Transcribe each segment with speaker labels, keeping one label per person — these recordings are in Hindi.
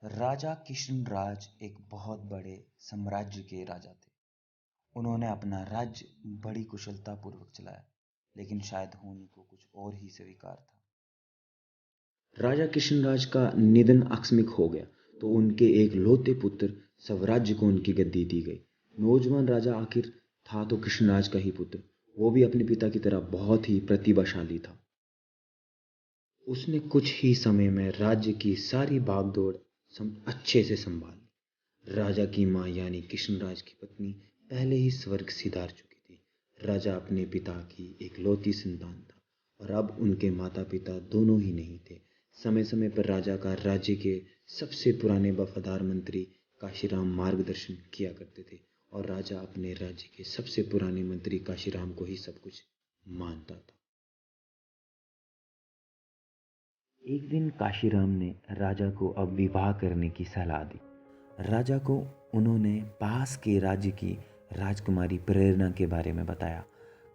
Speaker 1: राजा किशनराज एक बहुत बड़े साम्राज्य के राजा थे। उन्होंने अपना राज्य बड़ी कुशलतापूर्वक चलाया, लेकिन शायद होने को कुछ और ही स्वीकार था। राजा किशनराज का निधन आकस्मिक हो गया तो उनके एक लौते पुत्र स्वराज्य को उनकी गद्दी दी गई। नौजवान राजा आखिर था तो किशनराज का ही पुत्र, वो भी अपने पिता की तरह बहुत ही प्रतिभाशाली था। उसने कुछ ही समय में राज्य की सारी भागदौड़ अच्छे से संभाली। राजा की माँ यानी किशनराज की पत्नी पहले ही स्वर्ग सिधार चुकी थी। राजा अपने पिता की इकलौती संतान था और अब उनके माता पिता दोनों ही नहीं थे। समय समय पर राजा का राज्य के सबसे पुराने वफादार मंत्री काशीराम मार्गदर्शन किया करते थे और राजा अपने राज्य के सबसे पुराने मंत्री काशीराम को ही सब कुछ मानता था। एक दिन काशीराम ने राजा को अब विवाह करने की सलाह दी। राजा को उन्होंने पास के राज्य की राजकुमारी प्रेरणा के बारे में बताया।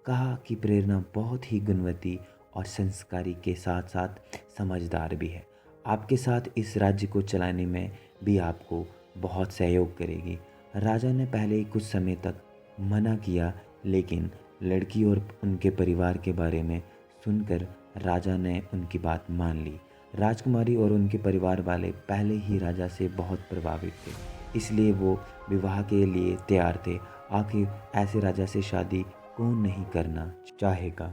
Speaker 1: कहा कि प्रेरणा बहुत ही गुणवती और संस्कारी के साथ साथ समझदार भी है। आपके साथ इस राज्य को चलाने में भी आपको बहुत सहयोग करेगी। राजा ने पहले कुछ समय तक मना किया, लेकिन लड़की और उनके परिवार के बारे में सुनकर राजा ने उनकी बात मान ली। राजकुमारी और उनके परिवार वाले पहले ही राजा से बहुत प्रभावित थे, इसलिए वो विवाह के लिए तैयार थे। आखिर ऐसे राजा से शादी कौन नहीं करना चाहेगा।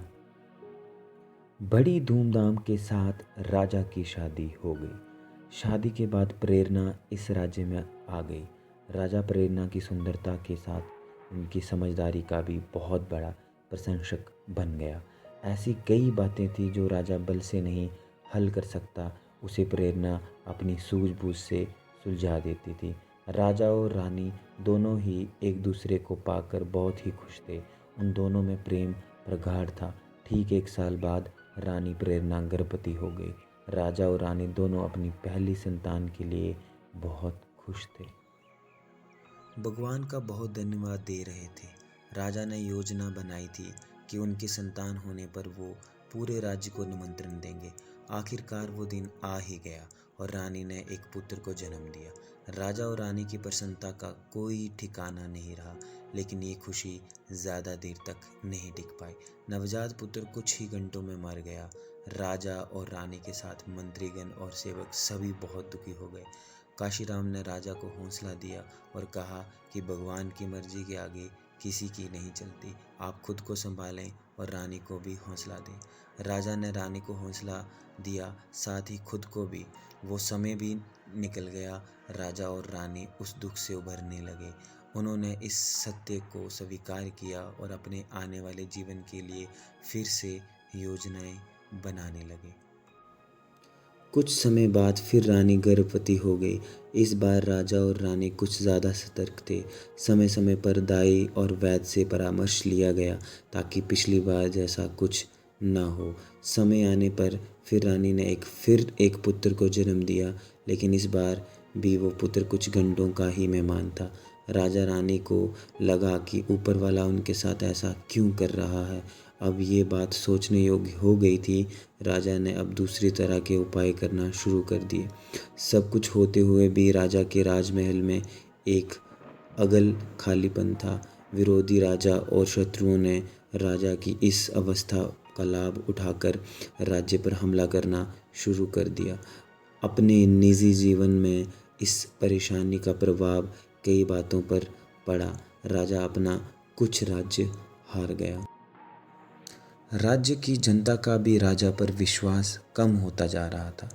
Speaker 1: बड़ी धूमधाम के साथ राजा की शादी हो गई। शादी के बाद प्रेरणा इस राज्य में आ गई। राजा प्रेरणा की सुंदरता के साथ उनकी समझदारी का भी बहुत बड़ा प्रशंसक बन गया। ऐसी कई बातें थी जो राजा बल से नहीं हल कर सकता, उसे प्रेरणा अपनी सूझबूझ से सुलझा देती थी। राजा और रानी दोनों ही एक दूसरे को पाकर बहुत ही खुश थे। उन दोनों में प्रेम प्रगाढ़ था। ठीक 1 साल बाद रानी प्रेरणा गर्भवती हो गई। राजा और रानी दोनों अपनी पहली संतान के लिए बहुत खुश थे। भगवान का बहुत धन्यवाद दे रहे थे। राजा ने योजना बनाई थी कि उनकी संतान होने पर वो पूरे राज्य को निमंत्रण देंगे। आखिरकार वो दिन आ ही गया और रानी ने एक पुत्र को जन्म दिया। राजा और रानी की प्रसन्नता का कोई ठिकाना नहीं रहा, लेकिन ये खुशी ज़्यादा देर तक नहीं टिक पाई। नवजात पुत्र कुछ ही घंटों में मर गया। राजा और रानी के साथ मंत्रीगण और सेवक सभी बहुत दुखी हो गए। काशीराम ने राजा को हौसला दिया और कहा कि भगवान की मर्जी के आगे किसी की नहीं चलती। आप खुद को संभालें और रानी को भी हौसला दें। राजा ने रानी को हौसला दिया, साथ ही खुद को भी। वो समय भी निकल गया। राजा और रानी उस दुख से उभरने लगे। उन्होंने इस सत्य को स्वीकार किया और अपने आने वाले जीवन के लिए फिर से योजनाएं बनाने लगे। कुछ समय बाद फिर रानी गर्भवती हो गई। इस बार राजा और रानी कुछ ज़्यादा सतर्क थे। समय समय पर दाई और वैद्य से परामर्श लिया गया ताकि पिछली बार जैसा कुछ ना हो। समय आने पर फिर रानी ने फिर एक पुत्र को जन्म दिया, लेकिन इस बार भी वो पुत्र कुछ घंटों का ही मेहमान था। राजा रानी को लगा कि ऊपर वाला उनके साथ ऐसा क्यों कर रहा है। अब ये बात सोचने योग्य हो गई थी। राजा ने अब दूसरी तरह के उपाय करना शुरू कर दिए। सब कुछ होते हुए भी राजा के राजमहल में एक अगल खालीपन था। विरोधी राजा और शत्रुओं ने राजा की इस अवस्था का लाभ उठाकर राज्य पर हमला करना शुरू कर दिया। अपने निजी जीवन में इस परेशानी का प्रभाव कई बातों पर पड़ा। राजा अपना कुछ राज्य हार गया। राज्य की जनता का भी राजा पर विश्वास कम होता जा रहा था।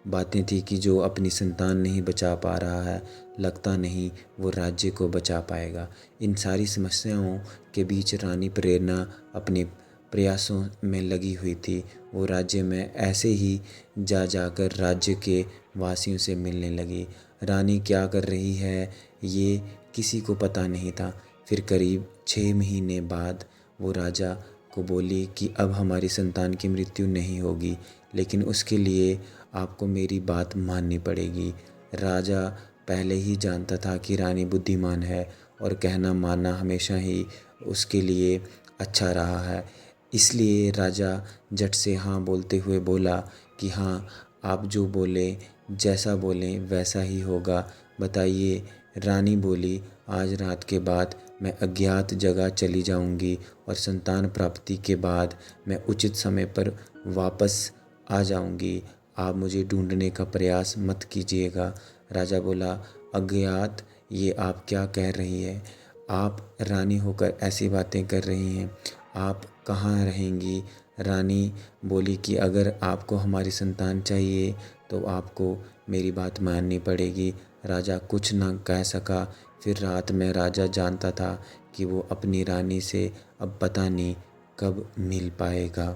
Speaker 1: बातें थी कि जो अपनी संतान नहीं बचा पा रहा है, लगता नहीं वो राज्य को बचा पाएगा। इन सारी समस्याओं के बीच रानी प्रेरणा अपने प्रयासों में लगी हुई थी। वो राज्य में ऐसे ही जाकर राज्य के वासियों से मिलने लगी। रानी क्या कर रही है ये किसी को पता नहीं था। फिर करीब 6 महीने बाद वो राजा को बोली कि अब हमारी संतान की मृत्यु नहीं होगी, लेकिन उसके लिए आपको मेरी बात माननी पड़ेगी। राजा पहले ही जानता था कि रानी बुद्धिमान है और कहना मानना हमेशा ही उसके लिए अच्छा रहा है। इसलिए राजा झट से हाँ बोलते हुए बोला कि हाँ, आप जो बोले जैसा बोलें वैसा ही होगा, बताइए। रानी बोली, आज रात के बाद मैं अज्ञात जगह चली जाऊंगी और संतान प्राप्ति के बाद मैं उचित समय पर वापस आ जाऊंगी। आप मुझे ढूंढने का प्रयास मत कीजिएगा। राजा बोला, अज्ञात, ये आप क्या कह रही है? आप रानी होकर ऐसी बातें कर रही हैं, आप कहाँ रहेंगी? रानी बोली कि अगर आपको हमारी संतान चाहिए तो आपको मेरी बात माननी पड़ेगी। राजा कुछ न कह सका। फिर रात में राजा जानता था कि वो अपनी रानी से अब पता नहीं कब मिल पाएगा।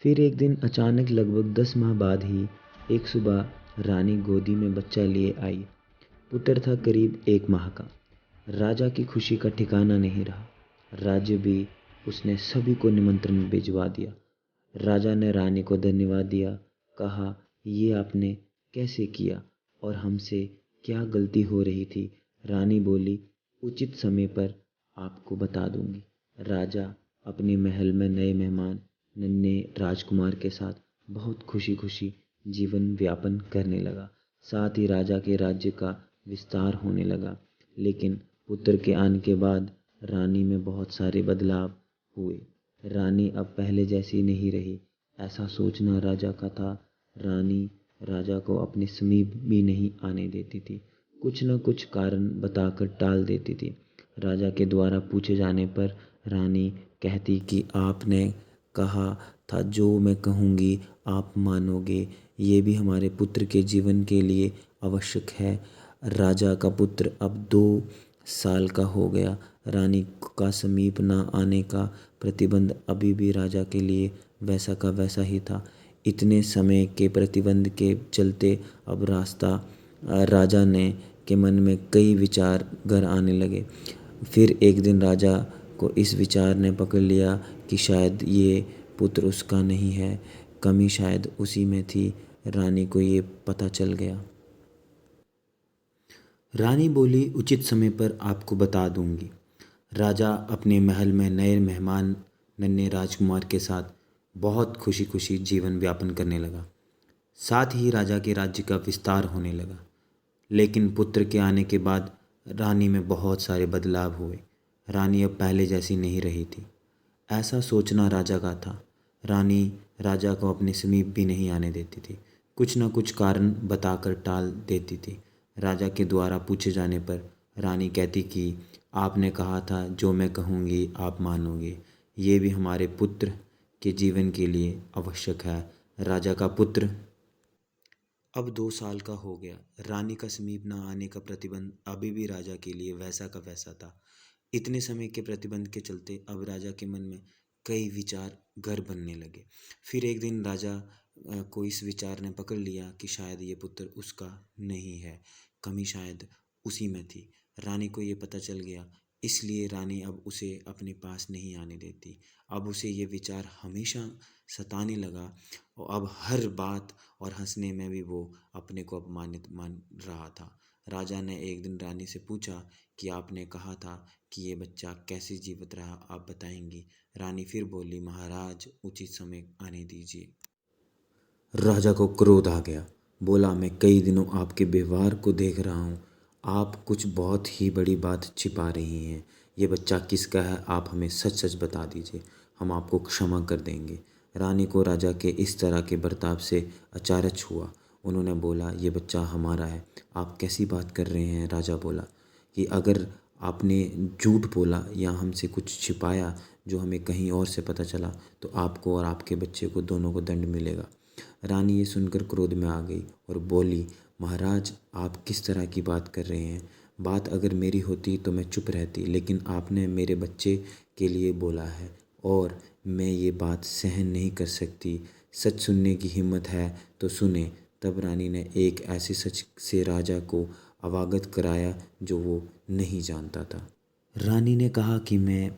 Speaker 1: फिर एक दिन अचानक लगभग 10 माह बाद ही एक सुबह रानी गोदी में बच्चा लिए आई। पुत्र था करीब 1 माह का। राजा की खुशी का ठिकाना नहीं रहा। राज्य भी उसने सभी को निमंत्रण भिजवा दिया। राजा ने रानी को धन्यवाद दिया, कहा, ये आपने कैसे किया और हमसे क्या गलती हो रही थी? रानी बोली, उचित समय पर आपको बता दूंगी। राजा अपने महल में नए मेहमान नन्हे राजकुमार के साथ बहुत खुशी खुशी जीवन व्यापन करने लगा। साथ ही राजा के राज्य का विस्तार होने लगा। लेकिन पुत्र के आने के बाद रानी में बहुत सारे बदलाव हुए। रानी अब पहले जैसी नहीं रही, ऐसा सोचना राजा का था। रानी राजा को अपने समीप भी नहीं आने देती थी। कुछ न कुछ कारण बताकर टाल देती थी। राजा के द्वारा पूछे जाने पर रानी कहती कि आपने कहा था जो मैं कहूँगी आप मानोगे। ये भी हमारे पुत्र के जीवन के लिए आवश्यक है। राजा का पुत्र अब 2 साल का हो गया। रानी का समीप न आने का प्रतिबंध अभी भी राजा के लिए वैसा का वैसा ही था। इतने समय के प्रतिबंध के चलते अब राजा ने के मन में कई विचार घर आने लगे। फिर एक दिन राजा को इस विचार ने पकड़ लिया कि शायद ये पुत्र उसका नहीं है, कमी शायद उसी में थी। रानी को ये पता चल गया। रानी बोली, उचित समय पर आपको बता दूंगी। राजा अपने महल में नए मेहमान नन्हे राजकुमार के साथ बहुत खुशी खुशी जीवन व्यापन करने लगा। साथ ही राजा के राज्य का विस्तार होने लगा। लेकिन पुत्र के आने के बाद रानी में बहुत सारे बदलाव हुए। रानी अब पहले जैसी नहीं रही थी, ऐसा सोचना राजा का था। रानी राजा को अपने समीप भी नहीं आने देती थी। कुछ न कुछ कारण बताकर टाल देती थी। राजा के द्वारा पूछे जाने पर रानी कहती कि आपने कहा था जो मैं कहूँगी आप मानोगे। ये भी हमारे पुत्र के जीवन के लिए आवश्यक है। राजा का पुत्र अब 2 साल का हो गया। रानी का समीप न आने का प्रतिबंध अभी भी राजा के लिए वैसा का वैसा था। इतने समय के प्रतिबंध के चलते अब राजा के मन में कई विचार घर बनने लगे। फिर एक दिन राजा को इस विचार ने पकड़ लिया कि शायद ये पुत्र उसका नहीं है, कमी शायद उसी में थी। रानी को ये पता चल गया, इसलिए रानी अब उसे अपने पास नहीं आने देती। अब उसे ये विचार हमेशा सताने लगा और अब हर बात और हंसने में भी वो अपने को अपमानित मान रहा था। राजा ने एक दिन रानी से पूछा कि आपने कहा था कि ये बच्चा कैसे जीवित रहा, आप बताएंगी? रानी फिर बोली, महाराज उचित समय आने दीजिए। राजा को क्रोध आ गया। बोला, मैं कई दिनों आपके व्यवहार को देख रहा हूँ। आप कुछ बहुत ही बड़ी बात छिपा रही हैं। ये बच्चा किसका है, आप हमें सच सच बता दीजिए, हम आपको क्षमा कर देंगे। रानी को राजा के इस तरह के बर्ताव से अचारज हुआ। उन्होंने बोला, ये बच्चा हमारा है, आप कैसी बात कर रहे हैं? राजा बोला कि अगर आपने झूठ बोला या हमसे कुछ छिपाया जो हमें कहीं और से पता चला तो आपको और आपके बच्चे को दोनों को दंड मिलेगा। रानी ये सुनकर क्रोध में आ गई और बोली, महाराज आप किस तरह की बात कर रहे हैं? बात अगर मेरी होती तो मैं चुप रहती, लेकिन आपने मेरे बच्चे के लिए बोला है और मैं ये बात सहन नहीं कर सकती। सच सुनने की हिम्मत है तो सुने। तब रानी ने एक ऐसे सच से राजा को अवगत कराया जो वो नहीं जानता था। रानी ने कहा कि मैं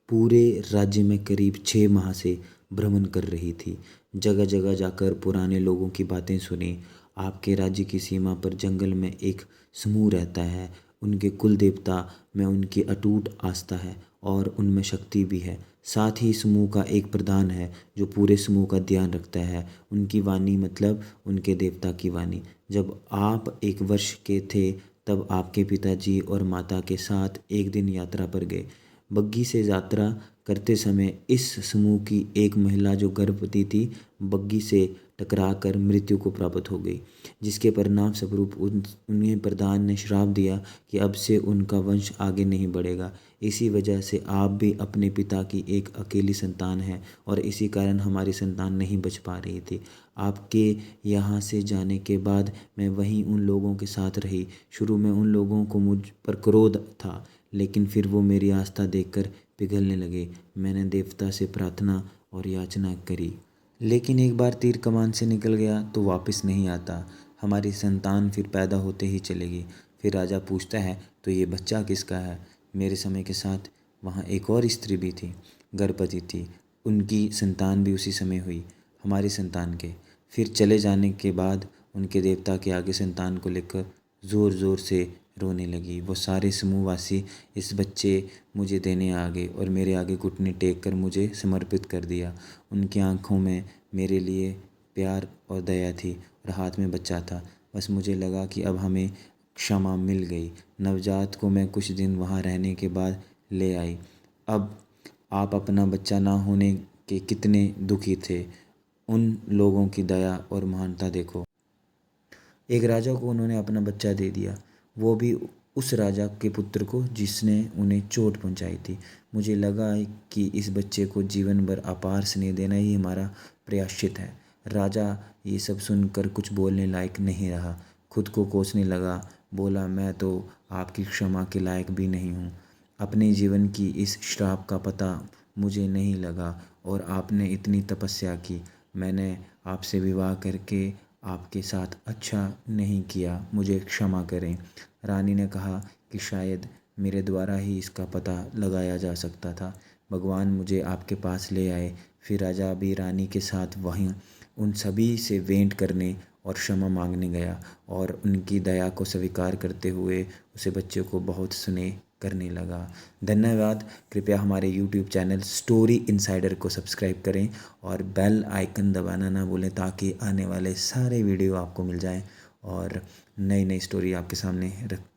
Speaker 1: पूरे राज्य में करीब 6 माह से भ्रमण कर रही थी। जगह जगह जाकर पुराने लोगों की बातें सुनी। आपके राज्य की सीमा पर जंगल में एक समूह रहता है। उनके कुल देवता में उनकी अटूट आस्था है और उनमें शक्ति भी है। साथ ही समूह का एक प्रधान है जो पूरे समूह का ध्यान रखता है। उनकी वाणी मतलब उनके देवता की वाणी। जब आप 1 वर्ष के थे तब आपके पिताजी और माता के साथ एक दिन यात्रा पर गए। बग्घी से यात्रा करते समय इस समूह की एक महिला जो गर्भवती थी बग्घी से टकराकर मृत्यु को प्राप्त हो गई, जिसके परिणाम स्वरूप उन्हें प्रधान ने श्राप दिया कि अब से उनका वंश आगे नहीं बढ़ेगा। इसी वजह से आप भी अपने पिता की एक अकेली संतान हैं और इसी कारण हमारी संतान नहीं बच पा रही थी। आपके यहाँ से जाने के बाद मैं वहीं उन लोगों के साथ रही। शुरू में उन लोगों को मुझ पर क्रोध था, लेकिन फिर वो मेरी आस्था देखकर पिघलने लगे। मैंने देवता से प्रार्थना और याचना करी, लेकिन एक बार तीर कमान से निकल गया तो वापस नहीं आता। हमारी संतान फिर पैदा होते ही चलेगी। फिर राजा पूछता है, तो ये बच्चा किसका है? मेरे समय के साथ वहाँ एक और स्त्री भी थी, गर्भवती थी। उनकी संतान भी उसी समय हुई, हमारी संतान के। फिर चले जाने के बाद उनके देवता के आगे संतान को लेकर ज़ोर ज़ोर से रोने लगी। वो सारे समूहवासी इस बच्चे मुझे देने आ गए और मेरे आगे घुटने टेक कर मुझे समर्पित कर दिया। उनकी आंखों में मेरे लिए प्यार और दया थी और हाथ में बच्चा था। बस मुझे लगा कि अब हमें क्षमा मिल गई। नवजात को मैं कुछ दिन वहाँ रहने के बाद ले आई। अब आप अपना बच्चा ना होने के कितने दुखी थे। उन लोगों की दया और महानता देखो। एक राजा को उन्होंने अपना बच्चा दे दिया, वो भी उस राजा के पुत्र को जिसने उन्हें चोट पहुंचाई थी। मुझे लगा कि इस बच्चे को जीवन भर अपार स्नेह देना ही हमारा प्रायश्चित है। राजा ये सब सुनकर कुछ बोलने लायक नहीं रहा, खुद को कोसने लगा। बोला, मैं तो आपकी क्षमा के लायक भी नहीं हूँ। अपने जीवन की इस श्राप का पता मुझे नहीं लगा और आपने इतनी तपस्या की। मैंने आपसे विवाह करके आपके साथ अच्छा नहीं किया, मुझे क्षमा करें। रानी ने कहा कि शायद मेरे द्वारा ही इसका पता लगाया जा सकता था। भगवान मुझे आपके पास ले आए। फिर राजा भी रानी के साथ वहीं उन सभी से भेंट करने और क्षमा मांगने गया और उनकी दया को स्वीकार करते हुए उसे बच्चे को बहुत स्नेह करने लगा। धन्यवाद। कृपया हमारे YouTube चैनल स्टोरी इनसाइडर को सब्सक्राइब करें और बेल आइकन दबाना ना भूलें ताकि आने वाले सारे वीडियो आपको मिल जाएं और नई नई स्टोरी आपके सामने रख